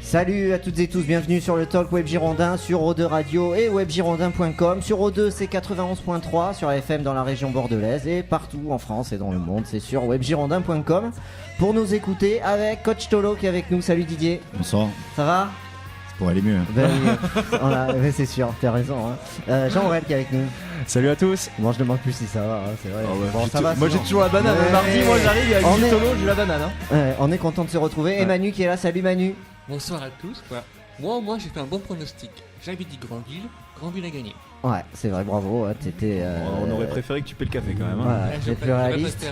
Salut à toutes et tous, bienvenue sur le Talk Web Girondin sur O2 Radio et webgirondin.com. Sur O2 c'est 91.3, sur FM dans la région bordelaise et partout en France et dans le monde c'est sur webgirondin.com. Pour nous écouter avec Coach Tolo qui est avec nous. Salut Didier. Bonsoir. Ça va? Ça pourrait aller mieux. Ben oui, c'est sûr, t'as raison. Jean-Aurel qui est avec nous. Salut à tous. Moi je demande plus si ça va, c'est vrai. Oh ouais, bon, ça va, moi j'ai toujours la banane. Ouais. Mardi, moi j'arrive, il y a du Tolo, j'ai la banane. On est content de se retrouver. Et Manu qui est là, salut Manu. Bonsoir à tous. Voilà. Moi j'ai fait un bon pronostic. J'avais dit Grandville a gagné. Ouais, c'est vrai, bravo. T'étais. On aurait préféré que tu paies le café quand même. Hein. Voilà, t'es plus réaliste.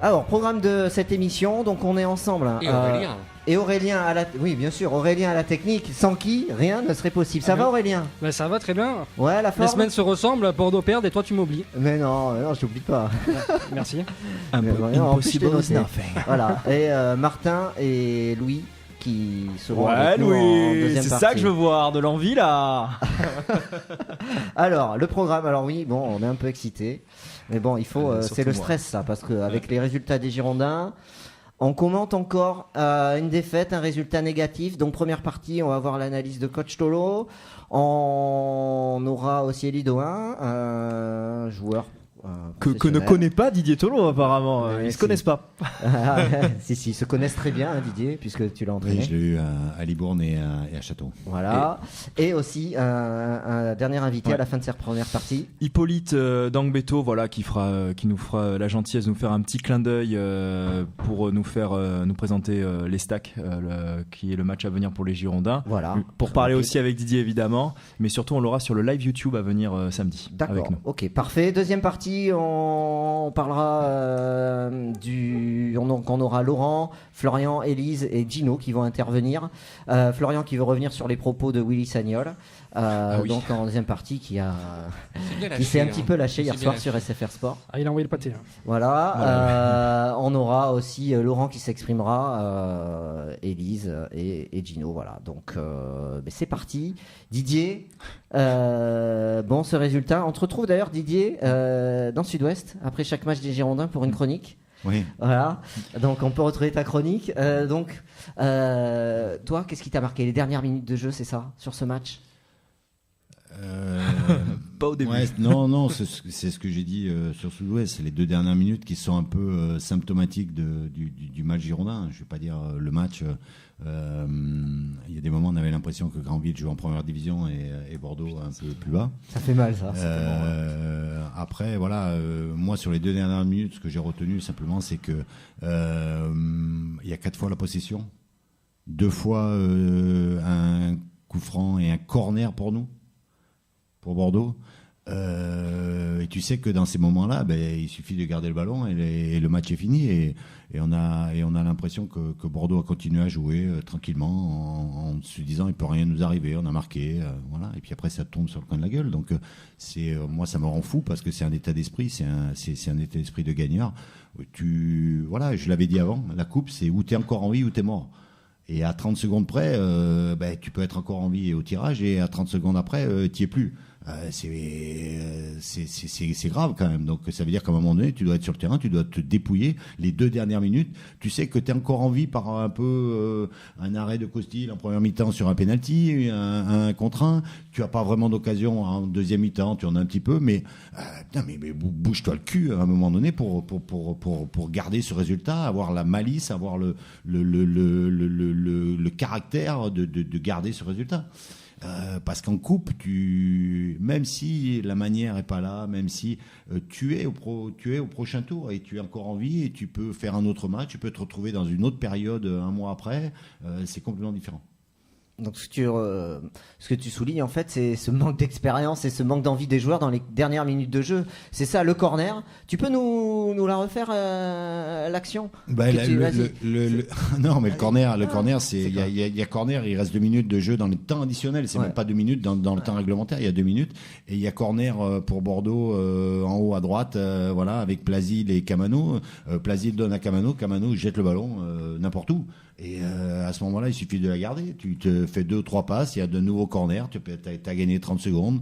Alors, programme de cette émission, donc on est ensemble. Et Aurélien. Oui, bien sûr, Aurélien à la technique, sans qui rien ne serait possible. Ça va Aurélien? Bah ça va très bien. Ouais, la forme. Les semaines se ressemblent, Bordeaux perd et toi tu m'oublies. Mais non, je t'oublie pas. Merci. Impossible nothing. Voilà, et Martin et Louis qui seront avec nous en deuxième c'est partie. ça que je veux voir, de l'envie là. Alors, le programme, oui, bon, on est un peu excités. Mais bon, il faut, c'est le stress ça, parce qu'avec les résultats des Girondins, on commente encore une défaite, un résultat négatif. Donc première partie, on va voir l'analyse de Coach Tolo. On aura aussi Elie Doin, un joueur que ne connaît pas Didier Tolo apparemment. Ouais, ils se connaissent pas. Si, ils se connaissent très bien, Didier, puisque tu l'as entraîné. Oui, je l'ai eu à Libourne et à Château. Voilà. Et aussi un dernier invité à la fin de cette première partie. Hippolyte Dangbeto, voilà, qui nous fera la gentillesse de nous faire un petit clin d'œil pour nous présenter les stacks, qui est le match à venir pour les Girondins. Voilà. Pour parler aussi avec Didier évidemment, mais surtout on l'aura sur le live YouTube à venir samedi. D'accord. Avec nous. Ok, parfait. Deuxième partie, on parlera on aura Laurent, Florian, Élise et Gino qui vont intervenir. Florian qui veut revenir sur les propos de Willy Sagnol. Donc en deuxième partie qui s'est un petit peu lâché hier soir sur SFR Sport. Ah, il a envoyé le pâté. Voilà. On aura aussi Laurent qui s'exprimera, Élise et Gino. Voilà. Donc c'est parti. Didier, ce résultat. On te retrouve d'ailleurs Didier dans Sud-Ouest après chaque match des Girondins pour une chronique. Oui. Voilà. Donc on peut retrouver ta chronique. Toi, qu'est-ce qui t'a marqué les dernières minutes de jeu, c'est ça, sur ce match? Pas au début. Ouais, non, c'est ce que j'ai dit sur Sud-Ouest. C'est les 2 dernières minutes qui sont un peu symptomatiques du match girondin. Je vais pas dire le match. Il y a des moments, on avait l'impression que Grandville jouait en première division et Bordeaux un peu plus bas. Ça fait mal, ça. Après, voilà, moi sur les 2 dernières minutes, ce que j'ai retenu simplement, c'est que il y a 4 fois la possession, 2 fois un coup franc et un corner pour nous. Pour Bordeaux, et tu sais que dans ces moments-là, il suffit de garder le ballon et le match est fini et on a l'impression que Bordeaux a continué à jouer tranquillement en se disant il peut rien nous arriver, on a marqué, voilà, et puis après ça tombe sur le coin de la gueule. Donc moi ça me rend fou parce que c'est un état d'esprit, c'est un état d'esprit de gagneur. Voilà, je l'avais dit avant, la coupe c'est où t'es encore en vie ou t'es mort. Et à 30 secondes près, tu peux être encore en vie au tirage, et à 30 secondes après, t'y es plus. C'est grave quand même. Donc ça veut dire qu'à un moment donné, tu dois être sur le terrain, tu dois te dépouiller. Les 2 dernières minutes, tu sais que t'es encore en vie par un peu un arrêt de Costil en première mi-temps sur un penalty, un contre 1. Tu as pas vraiment d'occasion en deuxième mi-temps, tu en as un petit peu, mais bouge-toi le cul à un moment donné pour garder ce résultat, avoir la malice, avoir le caractère de garder ce résultat. Parce qu'en coupe, même si la manière est pas là, même si tu es au prochain tour et tu es encore en vie et tu peux faire un autre match, tu peux te retrouver dans une autre période un mois après, c'est complètement différent. Donc ce que tu soulignes en fait, c'est ce manque d'expérience et ce manque d'envie des joueurs dans les dernières minutes de jeu. C'est ça, le corner. Tu peux nous la refaire, l'action? Non, mais le corner, c'est il y a corner, il reste 2 minutes de jeu dans le temps additionnel. C'est même pas 2 minutes dans le temps réglementaire. Il y a 2 minutes et il y a corner pour Bordeaux en haut à droite, voilà, avec Plasil et Camano. Plasil donne à Camano jette le ballon n'importe où. Et à ce moment-là, il suffit de la garder. Tu te fais 2-3 passes, il y a de nouveaux corners, tu as gagné 30 secondes,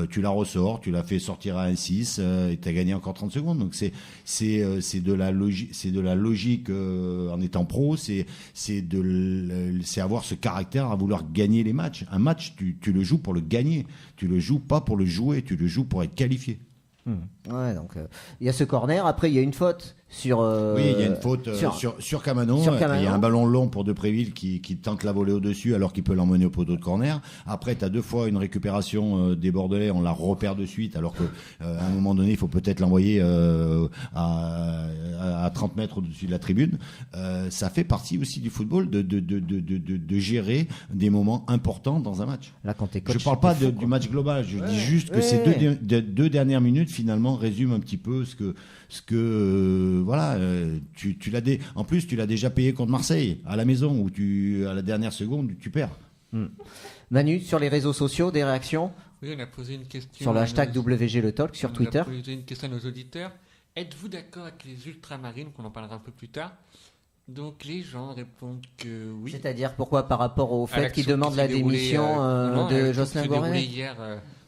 tu la ressors, tu la fais sortir à 1-6 et tu as gagné encore 30 secondes. Donc c'est de la logique en étant pro, c'est avoir ce caractère à vouloir gagner les matchs. Un match, tu le joues pour le gagner, tu le joues pas pour le jouer, tu le joues pour être qualifié. Ouais, donc il y a ce corner. Après, il y a une faute sur. Oui, il y a une faute sur Camanon. Il y a un ballon long pour Depréville qui tente la volée au-dessus alors qu'il peut l'emmener au poteau de corner. Après, tu as 2 fois une récupération des Bordelais. On la repère de suite alors qu'à un moment donné, il faut peut-être l'envoyer à 30 mètres au-dessus de la tribune. Ça fait partie aussi du football de gérer des moments importants dans un match. Là, quand t'es coach, je parle pas du match global. Je dis juste que ces deux dernières minutes finalement résument un petit peu ce que voilà, en plus tu l'as déjà payé contre Marseille à la maison où à la dernière seconde tu perds. Manu, sur les réseaux sociaux, des réactions? Oui, on a posé une question sur le hashtag WG Le Talk sur Twitter. On a posé une question à nos auditeurs. Êtes-vous d'accord avec les ultramarines, qu'on en parlera un peu plus tard? Donc les gens répondent que oui. C'est-à-dire pourquoi, par rapport au fait qu'ils demandent la démission de Jocelyn Gourvenec hier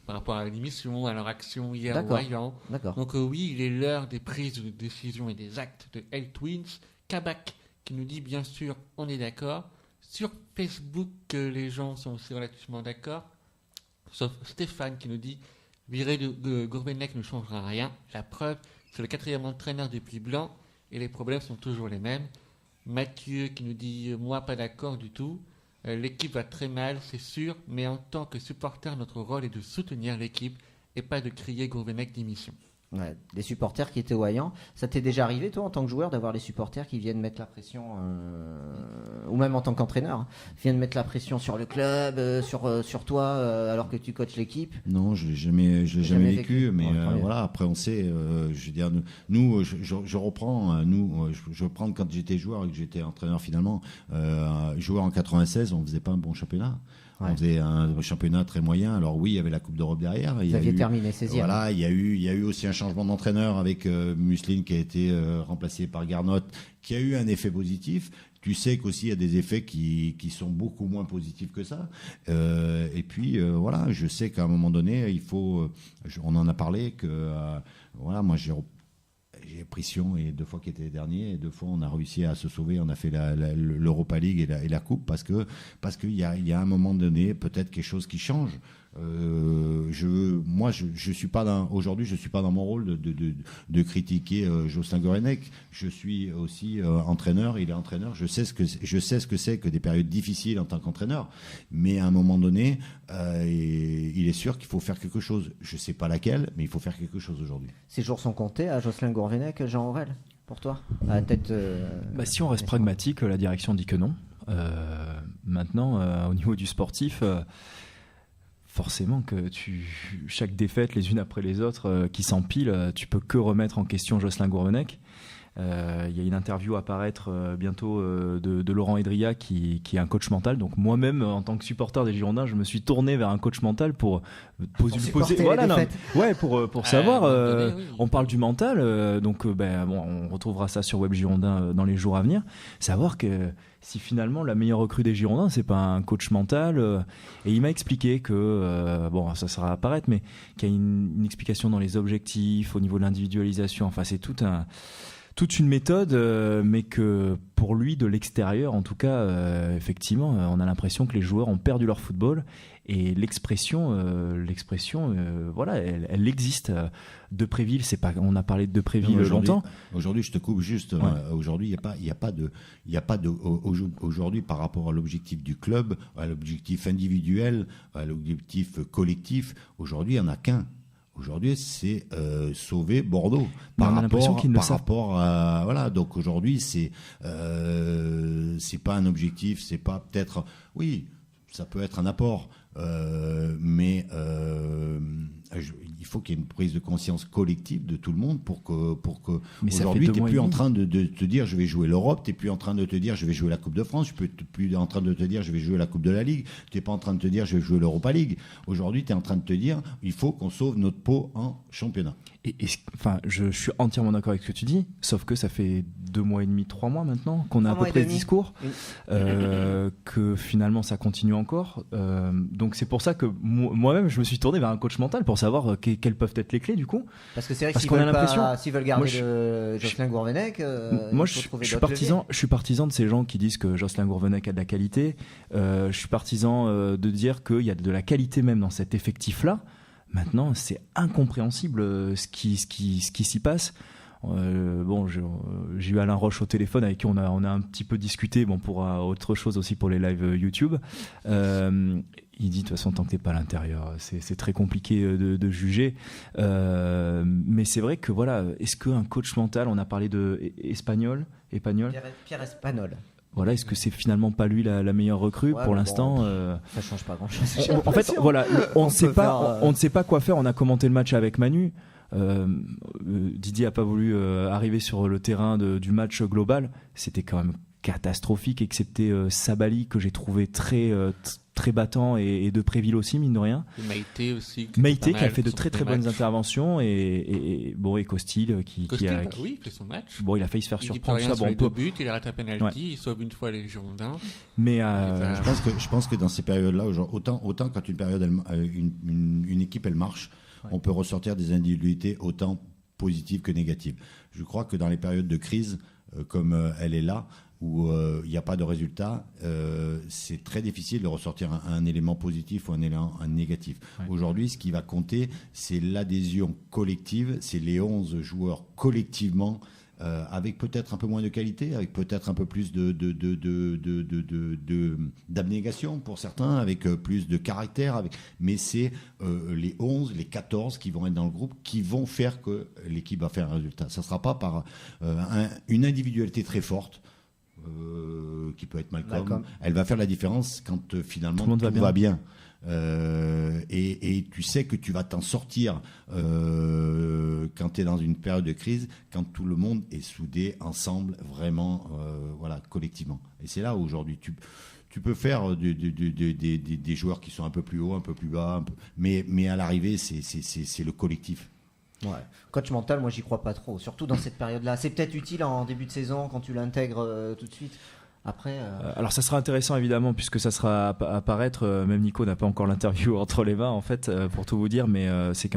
par rapport à l'émission, à leur action hier au Royan. Donc oui, il est l'heure des prises de décision et des actes de L-Twins. Kabak qui nous dit bien sûr on est d'accord. Sur Facebook, les gens sont aussi relativement d'accord. Sauf Stéphane qui nous dit virer de Gourvenec ne changera rien. La preuve, c'est le 4e entraîneur depuis Blanc et les problèmes sont toujours les mêmes. Mathieu qui nous dit moi pas d'accord du tout. L'équipe va très mal, c'est sûr, mais en tant que supporter, notre rôle est de soutenir l'équipe et pas de crier Gourvenec démission. Ouais, des supporters qui étaient au Hayan. Ça t'est déjà arrivé, toi, en tant que joueur, d'avoir les supporters qui viennent mettre la pression, ou même en tant qu'entraîneur, viennent mettre la pression sur le club, sur toi, alors que tu coaches l'équipe? Non, je l'ai jamais vécu, mais voilà. Après, on sait. Je veux dire, nous, je reprends. Je reprends quand j'étais joueur et que j'étais entraîneur finalement. Joueur en 96, on faisait pas un bon championnat. Ouais. On faisait un championnat très moyen. Alors oui, il y avait la Coupe d'Europe derrière. Vous aviez terminé 16e. Voilà, il y a eu aussi un changement d'entraîneur avec Musseline qui a été remplacé par Garnot, qui a eu un effet positif. Tu sais qu'aussi il y a des effets qui sont beaucoup moins positifs que ça. Et puis voilà, je sais qu'à un moment donné, il faut. On en a parlé que voilà, moi j'ai pris Sion et 2 fois qui était dernier et 2 fois on a réussi à se sauver, on a fait l'Europa League et la coupe parce qu'il y a un moment donné peut-être quelque chose qui change. Je suis pas aujourd'hui je suis pas dans mon rôle de critiquer Jocelyn Gourvenec. Je suis aussi entraîneur, il est entraîneur, je sais ce que c'est que des périodes difficiles en tant qu'entraîneur, mais à un moment donné il est sûr qu'il faut faire quelque chose. Je sais pas laquelle, mais il faut faire quelque chose aujourd'hui. Ces jours sont comptés à Jocelyn Gourvenec, Jean Aurel, pour toi, à tête si on reste pragmatique, la direction dit que non. Maintenant au niveau du sportif, forcément que chaque défaite les unes après les autres qui s'empilent, tu peux que remettre en question Jocelyn Gourvenec. Il y a une interview à paraître bientôt de Laurent Edria qui est un coach mental. Donc moi-même en tant que supporter des Girondins, je me suis tourné vers un coach mental pour poser pour savoir on parle du mental donc on retrouvera ça sur Web Girondin dans les jours à venir, savoir que si finalement la meilleure recrue des Girondins c'est pas un coach mental et il m'a expliqué que ça sera à apparaître mais qu'il y a une explication dans les objectifs au niveau de l'individualisation, enfin c'est toute une méthode, mais que pour lui, de l'extérieur, en tout cas, effectivement, on a l'impression que les joueurs ont perdu leur football et l'expression, voilà, elle existe. Depréville, c'est pas, on a parlé de Depréville longtemps. Aujourd'hui, je te coupe juste. Ouais. Aujourd'hui, il y a pas de. Aujourd'hui, par rapport à l'objectif du club, à l'objectif individuel, à l'objectif collectif, aujourd'hui, il n'y en a qu'un. Aujourd'hui, c'est sauver Bordeaux par rapport à voilà. Donc aujourd'hui, c'est pas un objectif, c'est pas peut-être. Oui, ça peut être un apport, mais il faut qu'il y ait une prise de conscience collective de tout le monde pour que aujourd'hui tu n'es plus en train de te dire je vais jouer l'Europe, tu n'es plus en train de te dire je vais jouer la Coupe de France, tu n'es plus en train de te dire je vais jouer la Coupe de la Ligue, tu n'es pas en train de te dire je vais jouer l'Europa League. Aujourd'hui tu es en train de te dire il faut qu'on sauve notre peau en championnat. Enfin, je suis entièrement d'accord avec ce que tu dis, sauf que ça fait 2 mois et demi, 3 mois maintenant qu'on a à peu près ce discours, que finalement ça continue encore. Donc c'est pour ça que moi-même je me suis tourné vers un coach mental pour savoir quelles peuvent être les clés du coup. Parce que c'est vrai que s'ils veulent garder Jocelyn Gourvenec, moi je suis partisan de ces gens qui disent que Jocelyn Gourvenec a de la qualité. Je suis partisan de dire qu'il y a de la qualité même dans cet effectif-là. Maintenant, c'est incompréhensible ce qui s'y passe. J'ai eu Alain Roche au téléphone avec qui on a un petit peu discuté, pour autre chose aussi pour les lives YouTube. Il dit de toute façon tant que t'es pas à l'intérieur, c'est très compliqué de juger. Mais c'est vrai que voilà, est-ce qu'un coach mental, on a parlé de Pierre Espagnol. Voilà, est-ce que c'est finalement pas lui la meilleure recrue pour l'instant Ça change pas grand-chose. En fait, voilà, on ne sait pas quoi faire. On a commenté le match avec Manu. Didier a pas voulu arriver sur le terrain du match global. C'était quand même catastrophique, excepté Sabali que j'ai trouvé très battant et de Préville aussi, mine de rien. Maïté aussi. Maïté qui a fait de très bonnes interventions et Costil qui a fait son match. Il a failli se faire surprendre. Il rate un penalty, il sauve une fois les Girondins. Mais je pense que dans ces périodes-là, autant quand une équipe elle marche, on peut ressortir des individualités autant positives que négatives. Je crois que dans les périodes de crise, comme elle est là, où il n'y a pas de résultat, c'est très difficile de ressortir un élément positif ou un élément négatif. Ouais. Aujourd'hui, ce qui va compter, c'est l'adhésion collective, c'est les 11 joueurs collectivement, avec peut-être un peu moins de qualité, avec peut-être un peu plus d'abnégation pour certains, avec plus de caractère, mais c'est les 11, les 14 qui vont être dans le groupe, qui vont faire que l'équipe va faire un résultat. Ça ne sera pas par une individualité très forte, qui peut être Malcolm. Elle va faire la différence quand finalement tout va bien. Et tu sais que tu vas t'en sortir quand tu es dans une période de crise, quand tout le monde est soudé ensemble, vraiment, collectivement. Et c'est là où aujourd'hui tu peux faire des joueurs qui sont un peu plus hauts, un peu plus bas, mais à l'arrivée c'est le collectif. Ouais. Coach mental, moi j'y crois pas trop, surtout dans cette période-là. C'est peut-être utile en début de saison quand tu l'intègres tout de suite. Après, alors ça sera intéressant évidemment puisque ça sera à paraître. Même Nico n'a pas encore l'interview entre les mains en fait, pour tout vous dire, mais c'est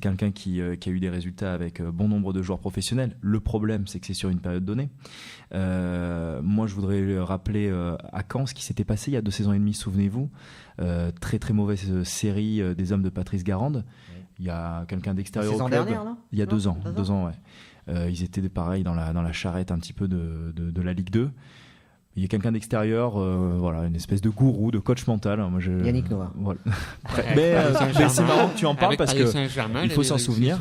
quelqu'un qui a eu des résultats avec bon nombre de joueurs professionnels. Le problème, c'est que c'est sur une période donnée. Moi, je voudrais rappeler à Caen ce qui s'était passé il y a 2 saisons et demie, souvenez-vous. Très très mauvaise série des hommes de Patrice Garande. Il y a quelqu'un d'extérieur au club. Dernière, non il y a 2 ans. 2 ans, ouais. Ils étaient pareil dans la charrette un petit peu de la Ligue 2. Il y a quelqu'un d'extérieur, une espèce de gourou, de coach mental. Yannick Noah. Voilà. mais c'est marrant que tu en parles parce que il faut s'en souvenir.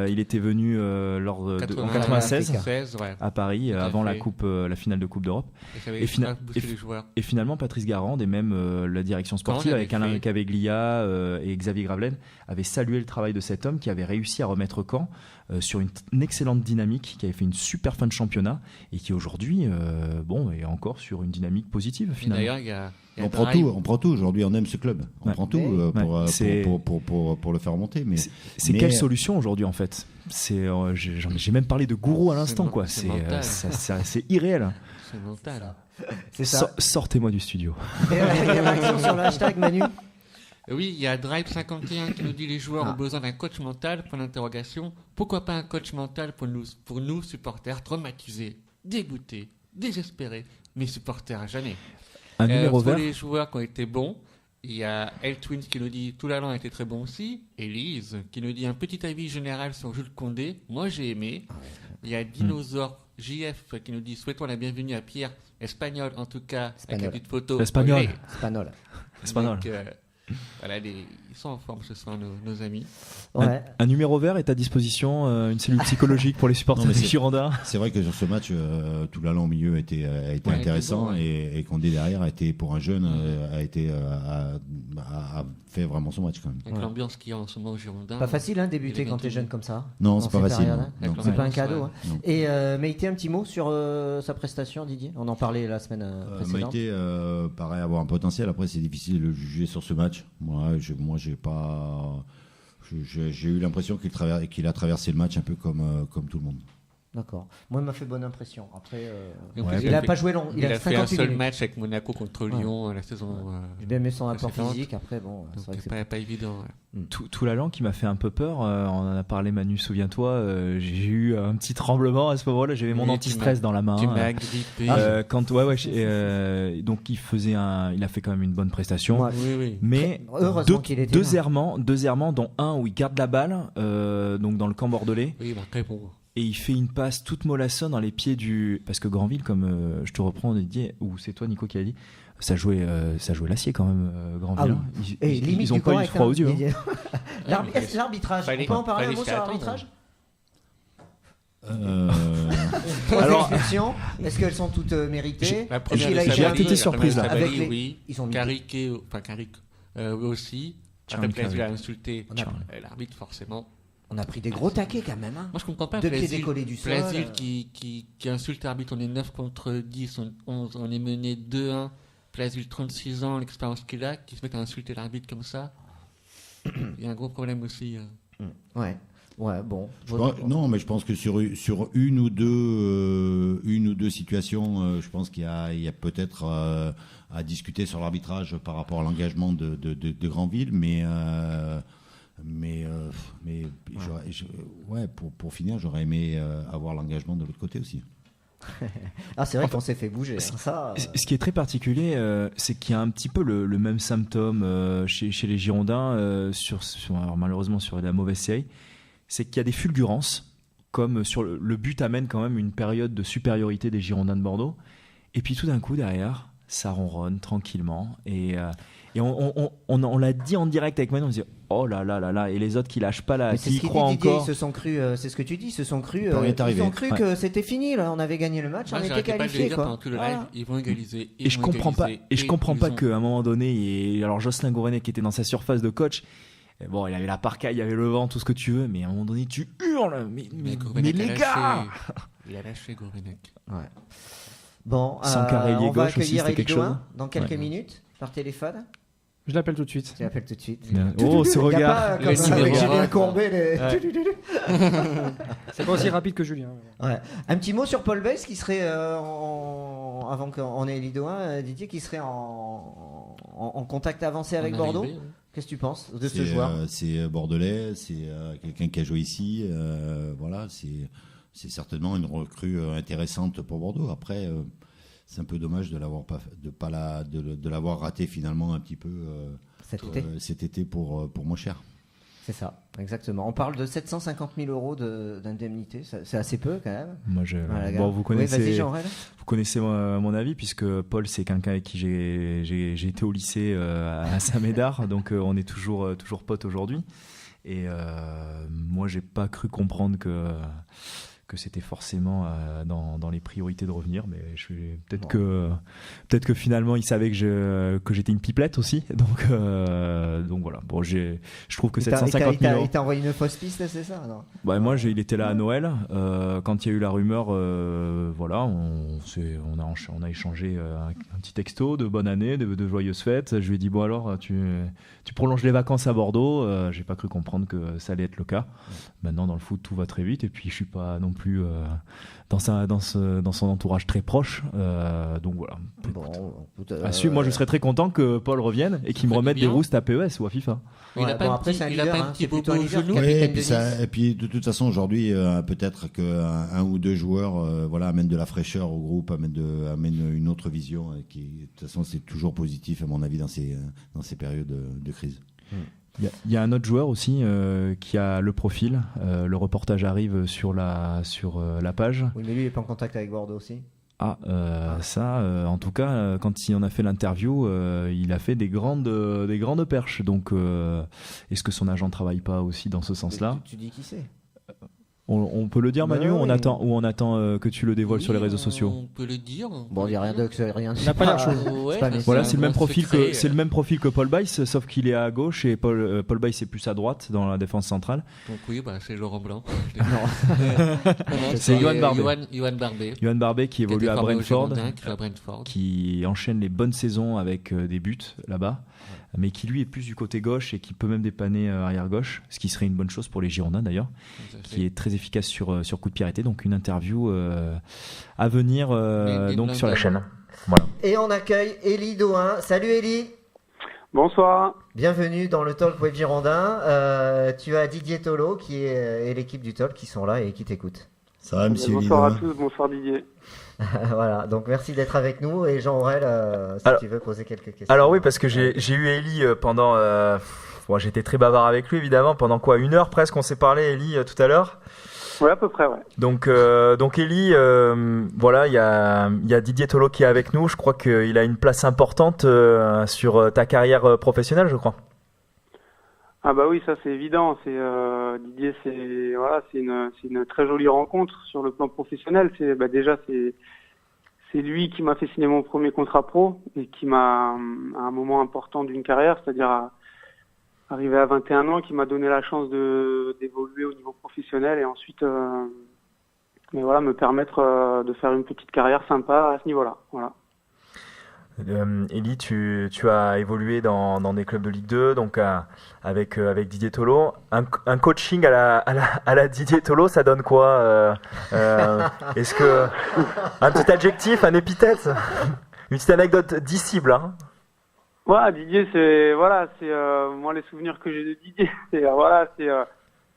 Il était venu en 96 à Paris avant la finale de Coupe d'Europe. Et finalement, Patrice Garande et même la direction sportive avec Alain Caveglia et Xavier Gravelaine avaient salué le travail de cet homme qui avait réussi à remettre Caen sur une excellente dynamique, qui avait fait une super fin de championnat et qui aujourd'hui est encore sur une dynamique positive finalement. On prend tout aujourd'hui, on aime ce club, on prend tout pour le faire remonter. C'est quelle solution aujourd'hui en fait? J'ai même parlé de gourou à l'instant, quoi. C'est irréel. C'est mental. C'est ça. Sortez-moi du studio. Il y a une réaction sur le hashtag, Manu. Oui, il y a Drive51 qui nous dit les joueurs ont besoin d'un coach mental, point d'interrogation. Pourquoi pas un coach mental pour nous supporters traumatisés, dégoûtés, désespérés, mais supporters à jamais. Un numéro vert. Pour les joueurs qui ont été bons, il y a L-Twins qui nous dit tout l'allant a été très bon aussi. Elise qui nous dit un petit avis général sur Jules Condé. Moi j'ai aimé. Il y a Dinosaure JF qui nous dit souhaitons la bienvenue à Pierre Espagnol, en tout cas avec la petite photo. Espagnol. Voilà, ils sont en forme ce soir, nos amis. Ouais. Un numéro vert est à disposition, une cellule psychologique pour les supporters des Girondins. C'est vrai que sur ce match, tout l'allant au milieu a été intéressant et Condé derrière a été, pour un jeune, a été a fait vraiment son match quand même. Avec l'ambiance qu'il y a en ce moment au Girondin. Pas facile de débuter quand t'es jeune comme ça. Non, c'est pas facile. C'est pas un cadeau. Et Meïté, un petit mot sur sa prestation, Didier. On en parlait la semaine précédente. Meïté paraît avoir un potentiel. Après, c'est difficile de le juger sur ce match. Moi, j'ai pas. J'ai eu l'impression qu'il a traversé le match un peu comme tout le monde. D'accord. Moi, il m'a fait bonne impression. Après, il n'a pas joué long. Il a fait un seul match avec Monaco contre Lyon la saison. J'ai bien aimé son apport physique. Après, c'est pas évident. Tout l'allant qui m'a fait un peu peur. On en a parlé, Manu, souviens-toi. J'ai eu un petit tremblement à ce moment-là. J'avais mon anti-stress dans la main. Tu m'as agrippé. Donc il a fait quand même une bonne prestation. Oui. Mais deux errements, dont un où il garde la balle, donc dans le camp bordelais. Oui, très bon. Et il fait une passe toute mollassonne dans les pieds du... Parce que Granville, comme je te reprends, Didier, ou c'est toi, Nico, qui a dit, ça jouait l'acier quand même, Granville. Ils ont pas eu froid aux yeux. L'arbitrage, on peut en parler un mot sur l'arbitrage Alors, est-ce qu'elles sont toutes méritées? La première été surprise là. Ils ont Cariqué, aussi. Après, Plaisir a insulté l'arbitre, forcément. On a pris des gros taquets quand même. Moi je comprends pas. Deux pieds décollés du sol. Plaisir qui insulte l'arbitre. On est 9 contre 10, 11, on est mené 2-1. Plaisir 36 ans, l'expérience qu'il a, qui se met à insulter l'arbitre comme ça. Il y a un gros problème aussi. Ouais, bon. Non, mais je pense que sur une ou deux situations, je pense qu'il y a peut-être à discuter sur l'arbitrage par rapport à l'engagement de Granville, mais pour finir, j'aurais aimé avoir l'engagement de l'autre côté aussi. C'est vrai qu'on s'est fait bouger. Ce qui est très particulier, c'est qu'il y a un petit peu le même symptôme chez les Girondins, alors malheureusement sur la mauvaise série, c'est qu'il y a des fulgurances, comme sur le but amène quand même une période de supériorité des Girondins de Bordeaux, et puis tout d'un coup derrière, ça ronronne tranquillement, et on l'a dit en direct avec Manu, on se dit oh là là là là, et les autres qui lâchent pas là, qui y croient encore. Ils se sont crus, c'est ce que tu dis, ils se sont crus que c'était fini là, on avait gagné le match, on était qualifiés quoi. Ils vont égaliser. Et je comprends pas qu'à un moment donné, alors Jocelyn Gourvenec qui était dans sa surface de coach, bon, il avait la parka, il y avait le vent, tout ce que tu veux, mais à un moment donné tu hurles, mais les gars, il a lâché Gourvenec. Ouais. Bon, on va accueillir Elidoin dans quelques minutes par téléphone. Je l'appelle tout de suite. Tu l'appelles tout de suite. Oh, ce regard. Comme avec Julien Courbet. C'est pas aussi rapide que Julien. Ouais. Un petit mot sur Paul Bess qui serait, avant qu'on ait Elidoin, Didier, qui serait en contact avancé avec Bordeaux. Qu'est-ce que tu penses de ce joueur? C'est bordelais, c'est quelqu'un qui a joué ici. Voilà, c'est certainement une recrue intéressante pour Bordeaux. Après, c'est un peu dommage de l'avoir raté finalement un petit peu cet été pour moins cher. C'est ça, exactement. On parle de 750 000 euros d'indemnité, c'est assez peu quand même. Moi, vous connaissez mon avis, puisque Paul, c'est quelqu'un avec qui j'ai été au lycée à Saint-Médard, donc on est toujours potes aujourd'hui. Et moi, j'ai pas cru comprendre que c'était forcément dans les priorités de revenir, mais peut-être que finalement il savait que j'étais une pipelette aussi, donc voilà. Bon, je trouve que 750 000 euros. Il t'a envoyé une fausse piste, c'est ça, non? Moi, il était là à Noël quand il y a eu la rumeur. Voilà, on a échangé un petit texto de bonne année, de joyeuses fêtes. Je lui ai dit bon alors tu prolonges les vacances à Bordeaux. J'ai pas cru comprendre que ça allait être le cas. Maintenant dans le foot tout va très vite et puis je suis pas non plus dans son entourage très proche, donc voilà. Moi je serais très content que Paul revienne et qu'il me remette des roustes à PES ou à FIFA. Il a pas un petit bobo au genou. Et puis de toute façon aujourd'hui peut-être qu'un ou deux joueurs amènent de la fraîcheur au groupe, amènent une autre vision qui de toute façon c'est toujours positif à mon avis dans ces périodes de crise. Il y a un autre joueur aussi qui a le profil. Le reportage arrive sur la page. Oui, mais lui, il n'est pas en contact avec Bordeaux aussi. En tout cas, quand on a fait l'interview, il a fait des grandes perches. Donc, est-ce que son agent ne travaille pas aussi dans ce sens-là? Tu dis qui c'est? On peut le dire, Manu, ou on attend que tu le dévoiles sur les réseaux sociaux? On peut le dire. Bon, il n'y a rien de... Il n'a pas l'air chaud. Voilà, c'est le même profil que Paul Bice, sauf qu'il est à gauche et Paul Bice est plus à droite dans la défense centrale. Donc oui, c'est Laurent Blanc. C'est Yohan Barbet. Yohan Barbet qui évolue à Brentford, qui enchaîne les bonnes saisons avec des buts là-bas, mais qui lui est plus du côté gauche et qui peut même dépanner arrière gauche, ce qui serait une bonne chose pour les Girondins d'ailleurs, qui est très efficace sur coup de pied arrêté. Donc une interview à venir donc sur la chaîne. Voilà. Et on accueille Élie Dohain. Salut Élie. Bonsoir. Bienvenue dans le Talk Web Girondin. Tu as Didier Tolo et l'équipe du Talk qui sont là et qui t'écoutent. Ça va, monsieur Élie. Bonsoir à tous, bonsoir Didier. Voilà, donc merci d'être avec nous et Jean Aurel, tu veux poser quelques questions. Alors oui, parce que j'ai eu Élie pendant... j'étais très bavard avec lui évidemment, pendant 1 heure presque on s'est parlé, Élie, tout à l'heure. Ouais, à peu près, ouais. Donc Élie, voilà, il y a Didier Tolo qui est avec nous. Je crois qu'il a une place importante sur ta carrière professionnelle, je crois. Ah bah oui, ça c'est évident. Didier, c'est une très jolie rencontre sur le plan professionnel. C'est lui qui m'a fait signer mon premier contrat pro et qui m'a, à un moment important d'une carrière, c'est-à-dire arrivé à 21 ans, qui m'a donné la chance d'évoluer au niveau professionnel et ensuite me permettre de faire une petite carrière sympa à ce niveau-là. Voilà. Élie, tu as évolué dans des clubs de Ligue 2, donc avec Didier Tolo. Un coaching à la Didier Tolo, ça donne quoi Est-ce que un petit adjectif, un épithète, une petite anecdote disciple, hein? Ouais, Didier, moi les souvenirs que j'ai de Didier, c'est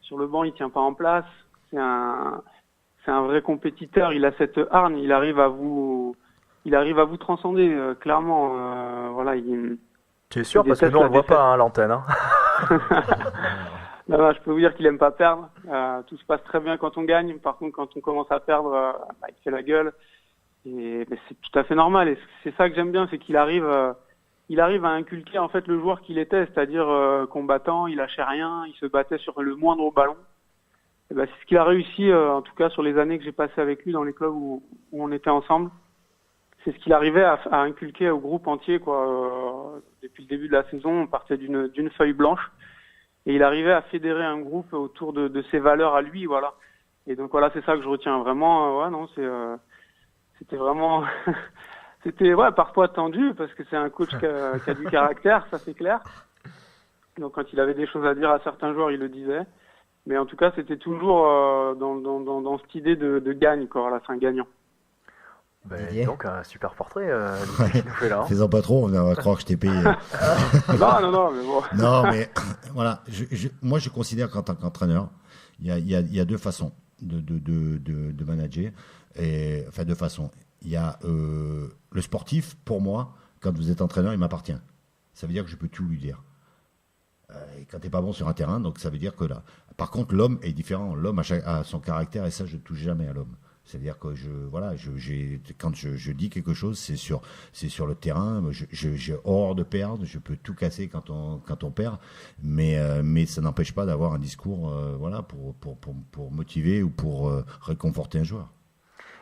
sur le banc, il tient pas en place. C'est un vrai compétiteur. Il a cette hargne. Il arrive à vous transcender clairement. Tu es sûr parce que nous on le voit pas à l'antenne. Hein. Non, je peux vous dire qu'il aime pas perdre. Tout se passe très bien quand on gagne. Par contre, quand on commence à perdre, il fait la gueule. Mais c'est tout à fait normal. Et c'est ça que j'aime bien, c'est qu'il arrive à inculquer en fait le joueur qu'il était, c'est-à-dire combattant, il lâchait rien, il se battait sur le moindre ballon. Et c'est ce qu'il a réussi, en tout cas sur les années que j'ai passées avec lui dans les clubs où on était ensemble. C'est ce qu'il arrivait à inculquer au groupe entier, quoi. Depuis le début de la saison, on partait d'une feuille blanche et il arrivait à fédérer un groupe autour de ses valeurs à lui, voilà. Et donc voilà, c'est ça que je retiens vraiment. C'était vraiment. C'était parfois tendu parce que c'est un coach qui a du caractère, ça c'est clair. Donc quand il avait des choses à dire à certains joueurs, il le disait. Mais en tout cas, c'était toujours dans cette idée de gagne, quoi. Voilà, c'est un gagnant. Donc un super portrait qui nous fait là. Fais-en pas trop, on va croire que je t'ai payé. non, mais bon. Non, mais voilà, moi je considère qu'en tant qu'entraîneur, il y a deux façons de manager. Enfin, deux façons. Il y a le sportif, pour moi, quand vous êtes entraîneur, il m'appartient. Ça veut dire que je peux tout lui dire. Et quand t'es pas bon sur un terrain, donc ça veut dire que là. Par contre, l'homme est différent. L'homme a son caractère et ça, je touche jamais à l'homme. C'est-à-dire que quand je dis quelque chose, c'est sur le terrain. J'ai horreur de perdre. Je peux tout casser quand on perd, mais ça n'empêche pas d'avoir un discours, pour motiver ou pour réconforter un joueur.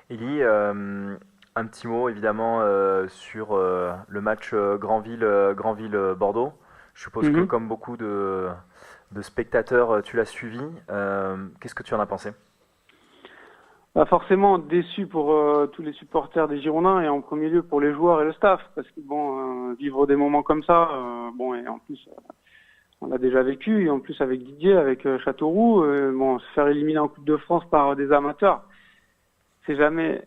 Élie, un petit mot évidemment sur le match Granville-Bordeaux. Je suppose que comme beaucoup de spectateurs, tu l'as suivi. Qu'est-ce que tu en as pensé ? Forcément déçu pour tous les supporters des Girondins et en premier lieu pour les joueurs et le staff parce que vivre des moments comme ça, et en plus on l'a déjà vécu et en plus avec Didier, avec Châteauroux, se faire éliminer en Coupe de France par des amateurs, c'est jamais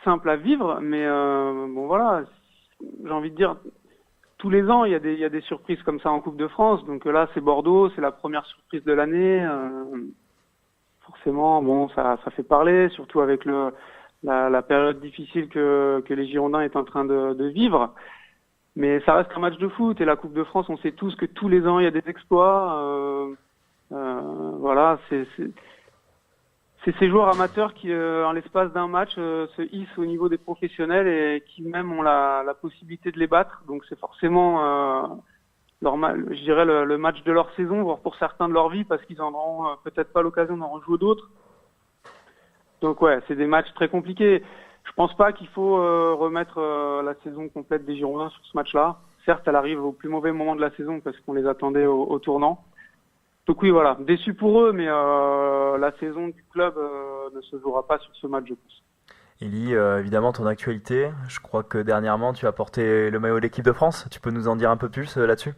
simple à vivre, mais j'ai envie de dire tous les ans il y a des surprises comme ça en Coupe de France, donc là c'est Bordeaux, c'est la première surprise de l'année. Forcément, ça fait parler, surtout avec la période difficile que les Girondins est en train de vivre. Mais ça reste un match de foot et la Coupe de France, on sait tous que tous les ans il y a des exploits. C'est ces joueurs amateurs qui, en l'espace d'un match, se hissent au niveau des professionnels et qui même ont la possibilité de les battre. Donc c'est forcément je dirais le match de leur saison, voire pour certains de leur vie, parce qu'ils en auront peut-être pas l'occasion d'en rejouer d'autres. Donc ouais, c'est des matchs très compliqués. Je pense pas qu'il faut remettre la saison complète des Girondins sur ce match-là. Certes, elle arrive au plus mauvais moment de la saison parce qu'on les attendait au tournant. Donc oui, voilà, déçu pour eux, mais la saison du club ne se jouera pas sur ce match, je pense. Élie, évidemment, ton actualité, je crois que dernièrement, tu as porté le maillot de l'équipe de France. Tu peux nous en dire un peu plus là-dessus ?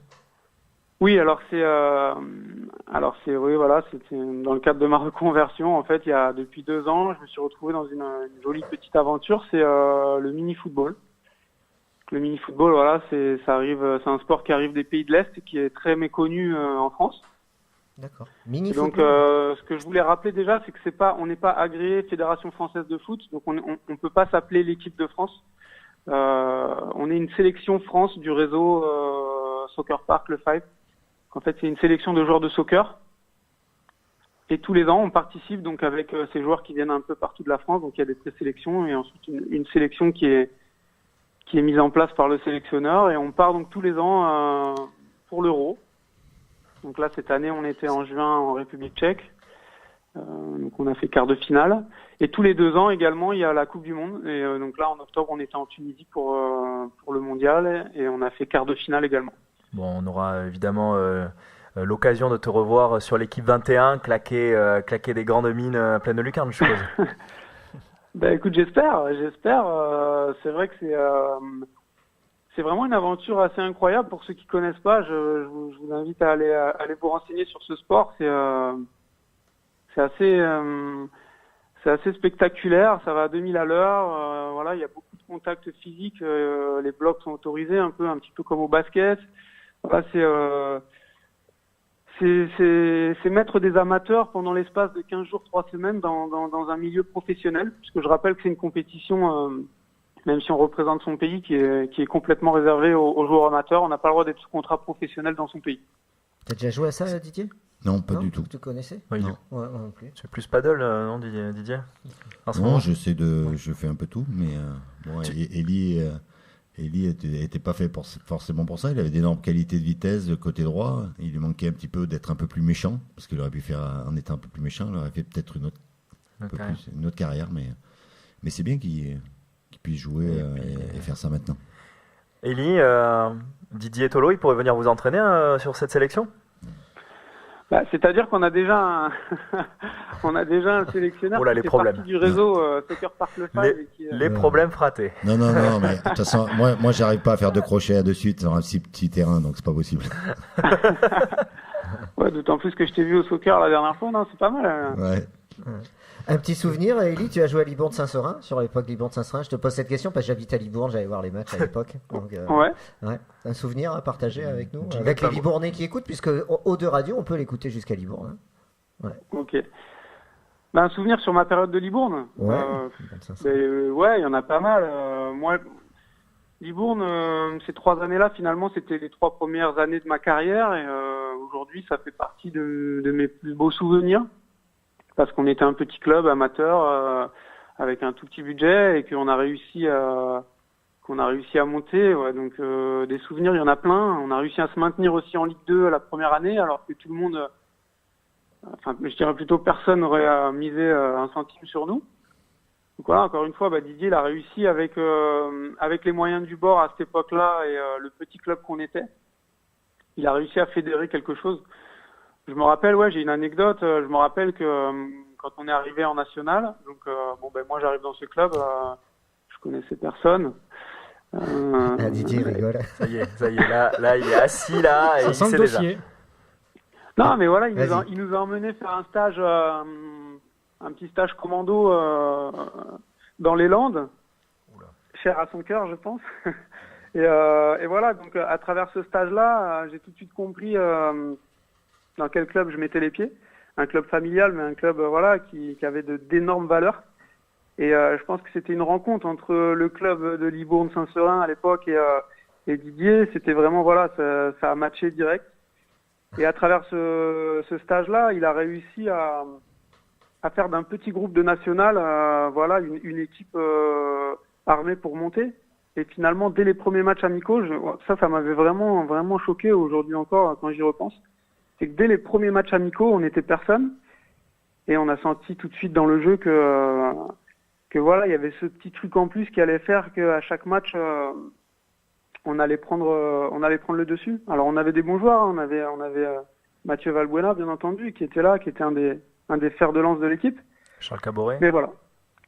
Oui, alors c'était dans le cadre de ma reconversion. En fait, depuis 2 ans, je me suis retrouvé dans une jolie petite aventure. C'est le mini-football. Le mini-football, voilà, c'est un sport qui arrive des pays de l'Est et qui est très méconnu en France. D'accord. Donc, ce que je voulais rappeler déjà, c'est que on n'est pas agréé Fédération française de foot, donc on peut pas s'appeler l'équipe de France. On est une sélection France du réseau Soccer Park, le Five. En fait, c'est une sélection de joueurs de soccer. Et tous les ans, on participe donc avec ces joueurs qui viennent un peu partout de la France. Donc, il y a des présélections et ensuite une sélection qui est mise en place par le sélectionneur. Et on part donc tous les ans pour l'Euro. Donc là, cette année, on était en juin en République tchèque. Donc on a fait quart de finale. Et tous les 2 ans également, il y a la Coupe du Monde. Et donc là, en octobre, on était en Tunisie pour le mondial. Et on a fait quart de finale également. Bon, on aura évidemment l'occasion de te revoir sur l'équipe 21, claquer des grandes mines pleines de lucarnes, je suppose. Ben écoute, j'espère. C'est vrai que c'est vraiment une aventure assez incroyable. Pour ceux qui connaissent pas, je vous invite à aller vous renseigner sur ce sport. C'est assez spectaculaire. Ça va à 2000 à l'heure. Voilà, il y a beaucoup de contacts physiques. Les blocs sont autorisés, un petit peu comme au basket. Voilà, c'est mettre des amateurs pendant l'espace de 15 jours, 3 semaines dans un milieu professionnel. Puisque je rappelle que c'est une compétition, même si on représente son pays, qui est complètement réservée aux joueurs amateurs. On n'a pas le droit d'être sous contrat professionnel dans son pays. T'as déjà joué à ça, Didier ? Non, pas du tout. Tu connaissais ? Oui, non. Ouais, moi non plus. C'est plus paddle, non, Didier ? Non, je fais un peu tout, mais bon, Élie était pas fait forcément pour ça. Il avait d'énormes qualités de vitesse côté droit. Il lui manquait un petit peu d'être un peu plus méchant, parce qu'il aurait pu faire, en étant un peu plus méchant, il aurait fait peut-être une autre carrière, mais c'est bien qu'il puisse jouer et faire ça maintenant. Élie, Didier Tolo, il pourrait venir vous entraîner sur cette sélection ? C'est-à-dire qu'on a déjà un sélectionneur qui fait partie du réseau Soccer Park Le Five. Les problèmes fratés. Non, mais de toute façon, moi j'arrive pas à faire de crochet de suite sur un si petit terrain, donc c'est pas possible. Ouais, d'autant plus que je t'ai vu au soccer la dernière fois, non, c'est pas mal. Ouais. Un petit souvenir, Élie, tu as joué à Libourne-Saint-Seurin, sur l'époque Libourne-Saint-Seurin. Je te pose cette question parce que j'habitais à Libourne, j'allais voir les matchs à l'époque. Donc, ouais. Un souvenir à partager avec nous, avec les Libournais qui écoutent, puisque O2 Radio, on peut l'écouter jusqu'à Libourne. Hein. Ouais. Ok. Un souvenir sur ma période de Libourne. Ouais. Ouais, il y en a pas mal. Moi, Libourne, ces 3 années-là, finalement, c'était les 3 premières années de ma carrière, et aujourd'hui, ça fait partie de mes plus beaux souvenirs. Parce qu'on était un petit club amateur avec un tout petit budget et qu'on a réussi à monter. Ouais, donc des souvenirs, il y en a plein. On a réussi à se maintenir aussi en Ligue 2 la première année, alors que tout le monde, je dirais plutôt personne n'aurait misé un centime sur nous. Donc voilà, encore une fois, Didier, il a réussi avec les moyens du bord à cette époque-là et le petit club qu'on était. Il a réussi à fédérer quelque chose. Je me rappelle, j'ai une anecdote. Je me rappelle que quand on est arrivé en national, donc moi j'arrive dans ce club, je connaissais personne. Didier rigole. Ça y est, là il est assis là et ça il sent sait le déjà. dossier. Non, mais voilà, il nous a emmené faire un stage, un petit stage commando dans les Landes, cher à son cœur, je pense. Et voilà, donc à travers ce stage-là, j'ai tout de suite compris dans quel club je mettais les pieds. Un club familial, mais un club qui avait d'énormes valeurs. Et je pense que c'était une rencontre entre le club de Libourne-Saint-Seurin à l'époque et Didier. C'était vraiment, ça a matché direct. Et à travers ce stage-là, il a réussi à faire d'un petit groupe de national une équipe armée pour monter. Et finalement, dès les premiers matchs amicaux, ça m'avait vraiment, vraiment choqué aujourd'hui encore quand j'y repense. C'est que dès les premiers matchs amicaux, on n'était personne. et on a senti tout de suite dans le jeu que voilà, il y avait ce petit truc en plus qui allait faire qu'à chaque match, on allait prendre le dessus. Alors on avait des bons joueurs, on avait Mathieu Valbuena, bien entendu, qui était là, qui était un des fers de lance de l'équipe. Charles Caboret. Mais voilà.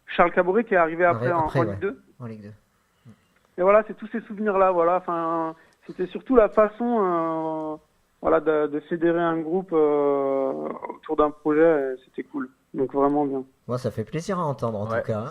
Charles Caboret qui est arrivé après en Ligue 2. En Ligue 2. Et voilà, c'est tous ces souvenirs-là, voilà. Enfin, c'était surtout la façon, de fédérer un groupe autour d'un projet. C'était cool. Donc vraiment bien. Moi, ça fait plaisir à entendre en tout cas.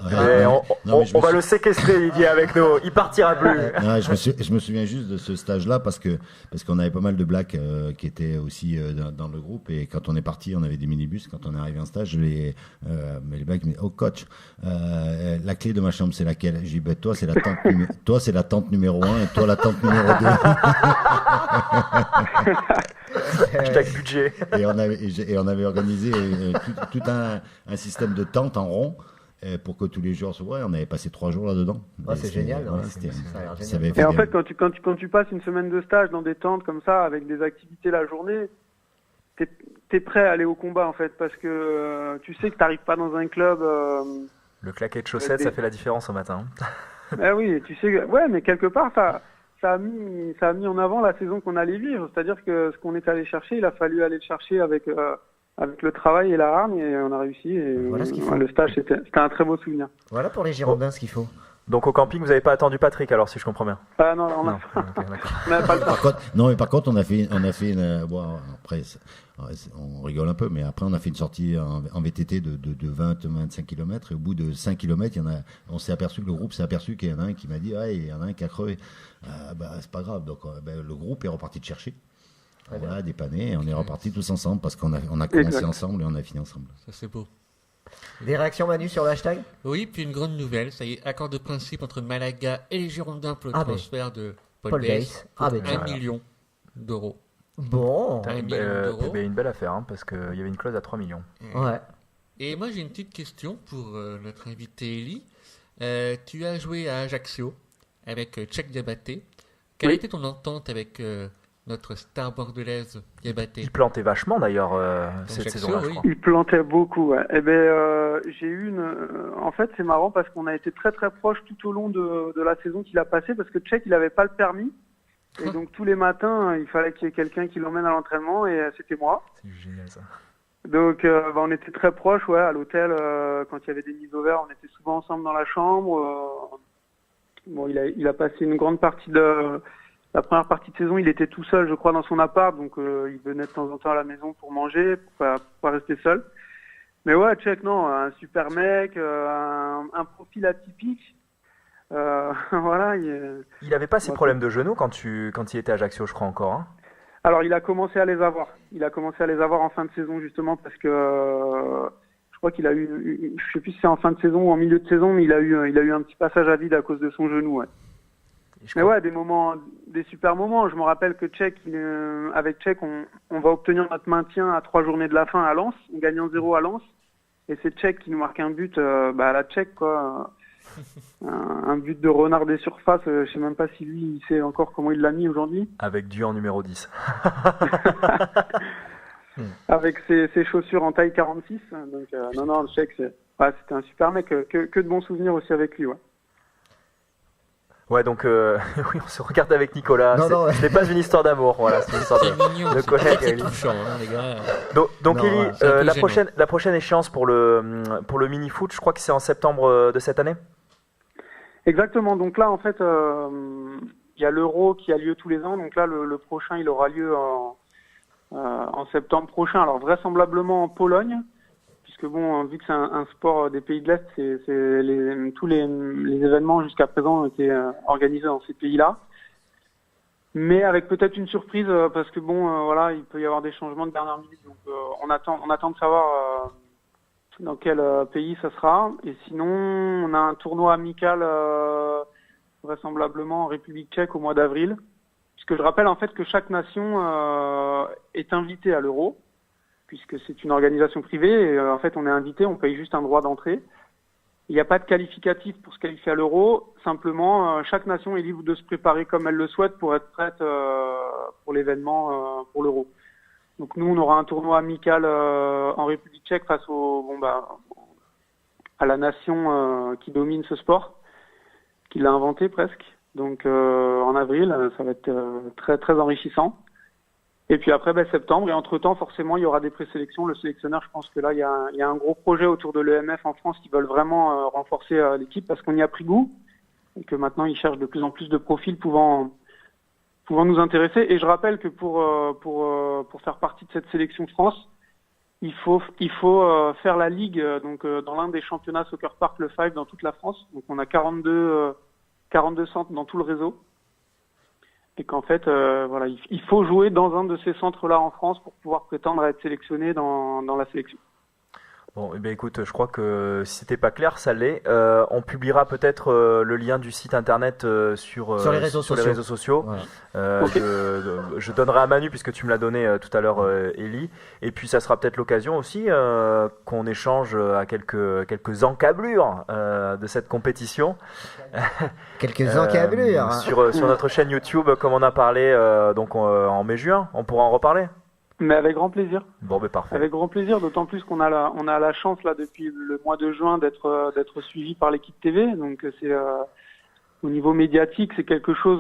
On va le séquestrer, Didier, avec nous. Il partira plus. Non, je me souviens juste de ce stage-là parce qu'on avait pas mal de blacks qui étaient aussi dans le groupe, et quand on est parti, on avait des minibus. Quand on est arrivé en stage, mais les blacks me disaient: oh coach, la clé de ma chambre c'est laquelle? J'ai dit: toi c'est la tente numéro 1 et toi la tente numéro 2. Hashtag budget. Et on avait organisé tout un système de tentes en rond pour que tous les joueurs se voient. On avait passé 3 jours là-dedans. C'est génial. Et en fait, quand tu passes une semaine de stage dans des tentes comme ça, avec des activités la journée, t'es prêt à aller au combat en fait, parce que tu sais que t'arrives pas dans un club. Le claquet de chaussettes, ça fait la différence au matin. Eh oui, tu sais, mais quelque part ça a mis en avant la saison qu'on allait vivre. C'est-à-dire que ce qu'on est allé chercher, il a fallu aller le chercher avec le travail et la hargne, et on a réussi. Et voilà ce qu'il faut. Le stage, c'était un très beau souvenir. Voilà pour les Girondins ce qu'il faut. Donc au camping, vous n'avez pas attendu Patrick alors, si je comprends bien? Ah non, on n'a pas le temps. Par contre, on a fait une. Bon, après, on rigole un peu, mais après, on a fait une sortie en VTT de 20-25 km, et au bout de 5 km, le groupe s'est aperçu qu'il y en a un qui m'a dit: ah, il y en a un qui a crevé. C'est pas grave. Donc, le groupe est reparti de chercher. Voilà, dépanner, et on est reparti tous ensemble parce qu'on a commencé ensemble et on a fini ensemble. Ça, c'est beau. Des réactions, Manu, sur le hashtag? Oui, puis une grande nouvelle, ça y est, accord de principe entre Malaga et les Girondins pour le transfert de Paul Bass pour 1 million d'euros. Bon, une belle affaire, hein, parce qu'il y avait une clause à 3 millions. Ouais. Et moi, j'ai une petite question pour notre invité Elie. Tu as joué à Ajaccio avec Tchèque Diabaté. Quelle était ton entente avec notre star bordelaise Diabaté? Il plantait vachement d'ailleurs cette saison-là, je crois. Il plantait beaucoup, ouais. Eh ben, j'ai eu en fait, c'est marrant parce qu'on a été très très proches tout au long de la saison qu'il a passée, parce que Tchèque, il avait pas le permis. Et donc tous les matins, il fallait qu'il y ait quelqu'un qui l'emmène à l'entraînement, et c'était moi. C'est génial ça. Donc on était très proches, ouais, à l'hôtel. Quand il y avait des mises au vert, on était souvent ensemble dans la chambre. Bon, il a passé une grande partie de la première partie de saison, il était tout seul, je crois, dans son appart, donc il venait de temps en temps à la maison pour manger, pour pas rester seul. Mais ouais, Tchèque, non, un super mec, un profil atypique. Voilà. Il avait pas ces problèmes de genoux quand il était à Ajaccio, je crois encore. Hein. Alors, il a commencé à les avoir. Il a commencé à les avoir en fin de saison, justement, parce que je crois qu'il a eu, je sais plus si c'est en fin de saison ou en milieu de saison, mais il a eu un petit passage à vide à cause de son genou, ouais. Mais ouais, des super moments. Je me rappelle que avec Tchèque, on va obtenir notre maintien à 3 journées de la fin à Lens. On gagne 1-0 à Lens. Et c'est Tchèque qui nous marque un but à la Tchèque, quoi. Un but de renard des surfaces. Je sais même pas si lui, il sait encore comment il l'a mis aujourd'hui. Avec Dieu en numéro 10. Avec ses chaussures en taille 46. Donc, non, le Tchèque, c'était un super mec. Que de bons souvenirs aussi avec lui, ouais. Ouais, donc oui, on se regarde avec Nicolas. Ce n'est pas une histoire d'amour, voilà, c'est une histoire de collègue. C'est touchant, hein, les gars. Donc Élie, la prochaine échéance pour le mini-foot, je crois que c'est en septembre de cette année. Exactement. Donc là, en fait, il y a l'Euro qui a lieu tous les ans. Donc là, le prochain, il aura lieu en septembre prochain. Alors vraisemblablement en Pologne. Que bon, vu que c'est un sport des pays de l'Est, tous les événements jusqu'à présent ont été organisés dans ces pays-là. Mais avec peut-être une surprise, parce que bon, voilà, il peut y avoir des changements de dernière minute. Donc on attend de savoir dans quel pays ça sera. Et sinon, on a un tournoi amical vraisemblablement en République tchèque au mois d'avril. Puisque je rappelle en fait que chaque nation est invitée à l'Euro, puisque c'est une organisation privée, et en fait on est invité, on paye juste un droit d'entrée. Il n'y a pas de qualificatif pour se qualifier à l'Euro, simplement chaque nation est libre de se préparer comme elle le souhaite pour être prête pour l'événement, pour l'Euro. Donc nous, on aura un tournoi amical en République tchèque face à la nation qui domine ce sport, qui l'a inventé presque. Donc en avril, ça va être très très enrichissant. Et puis après, septembre. Et entre-temps, forcément, il y aura des présélections. Le sélectionneur, je pense que là, il y a un gros projet autour de l'EMF en France qui veulent vraiment renforcer l'équipe parce qu'on y a pris goût et que maintenant, ils cherchent de plus en plus de profils pouvant nous intéresser. Et je rappelle que pour faire partie de cette sélection France, il faut faire la ligue dans l'un des championnats Soccer Park, le 5, dans toute la France. Donc on a 42 centres dans tout le réseau. Et qu'en fait, il faut jouer dans un de ces centres-là en France pour pouvoir prétendre à être sélectionné dans la sélection. Bon, eh bien, écoute, je crois que si c'était pas clair, ça l'est. On publiera peut-être le lien du site internet sur les réseaux sociaux. Voilà. Okay. Je donnerai à Manu puisque tu me l'as donné tout à l'heure, Élie. Et puis ça sera peut-être l'occasion aussi qu'on échange à quelques encablures de cette compétition. Quelques encablures sur notre chaîne YouTube, comme on a parlé en mai-juin. On pourra en reparler. Mais avec grand plaisir. Bon, parfait. Avec grand plaisir, d'autant plus qu'on a la chance là depuis le mois de juin d'être suivi par l'équipe TV. Donc c'est au niveau médiatique, c'est quelque chose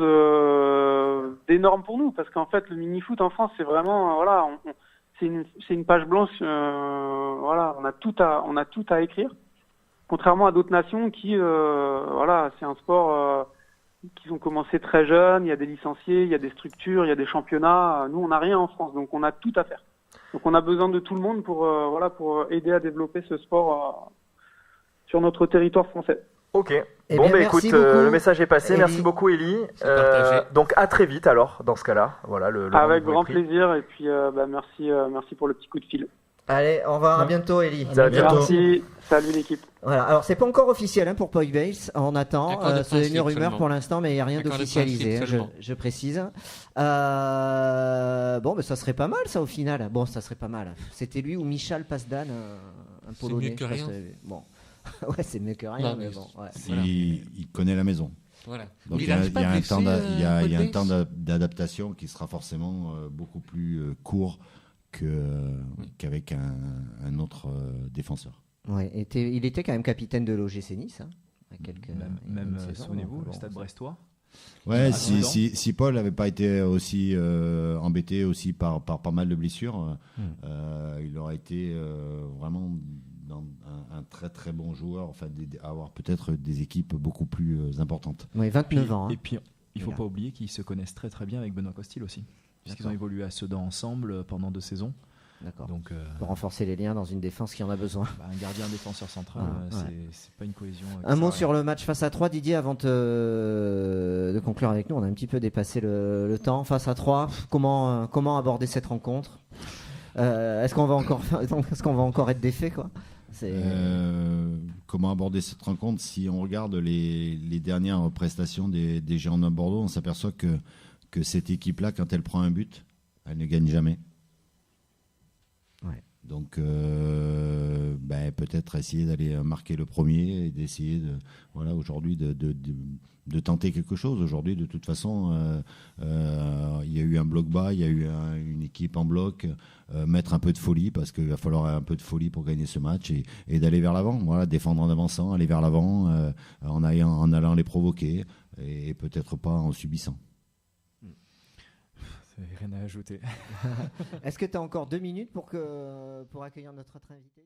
d'énorme pour nous parce qu'en fait le mini-foot en France, c'est vraiment c'est une page blanche. On a tout à écrire. Contrairement à d'autres nations qui c'est un sport qui ont commencé très jeunes, il y a des licenciés, il y a des structures, il y a des championnats. Nous, on n'a rien en France, donc on a tout à faire. Donc on a besoin de tout le monde pour aider à développer ce sport sur notre territoire français. Ok. Écoute, le message est passé. Élie. Merci beaucoup, Élie. Donc à très vite alors, dans ce cas-là. Voilà, avec grand plaisir. Et puis merci pour le petit coup de fil. Allez, au revoir, à bientôt, Élie. Merci, salut l'équipe. Voilà, alors c'est pas encore officiel pour Poi Base, on attend, c'est une rumeur pour l'instant, mais il n'y a rien d'officialisé, je précise. Ça serait pas mal ça au final. Bon, ça serait pas mal. C'était lui ou Michal Pasdan, un Polonais. C'est mieux que rien. Bon, ouais, c'est mieux que rien, mais bon. Ouais. Il connaît la maison. Voilà. Donc il y a un temps d'adaptation qui sera forcément beaucoup plus court qu'avec un autre défenseur. Ouais, il était quand même capitaine de l'OGC Nice. Même souvenez-vous, le Stade Brestois. Ouais, si Paul n'avait pas été aussi embêté aussi par pas mal de blessures, il aurait été vraiment un très très bon joueur, avoir peut-être des équipes beaucoup plus importantes. Oui, 29 ans. Et puis il ne faut pas oublier qu'ils se connaissent très très bien avec Benoît Costil aussi. Puisqu'ils ont évolué à Sedan ensemble pendant 2 saisons. D'accord. Donc, pour renforcer les liens dans une défense qui en a besoin. Un gardien défenseur central, c'est pas une cohésion. Un mot sur le match face à 3, Didier, avant de conclure avec nous. On a un petit peu dépassé le temps. Face à 3, comment aborder cette rencontre Est-ce qu'on va encore être défait Comment aborder cette rencontre? Si on regarde les dernières prestations des Girondins de Bordeaux, on s'aperçoit que cette équipe-là, quand elle prend un but, elle ne gagne jamais. Ouais. Donc, peut-être essayer d'aller marquer le premier et d'essayer aujourd'hui de tenter quelque chose. Aujourd'hui, de toute façon, il y a eu un bloc bas, il y a eu une équipe en bloc, mettre un peu de folie parce qu'il va falloir un peu de folie pour gagner ce match et d'aller vers l'avant. Voilà, défendre en avançant, aller vers l'avant, en allant les provoquer et peut-être pas en subissant. Rien à ajouter. Est-ce que tu as encore 2 minutes pour accueillir notre autre invité ?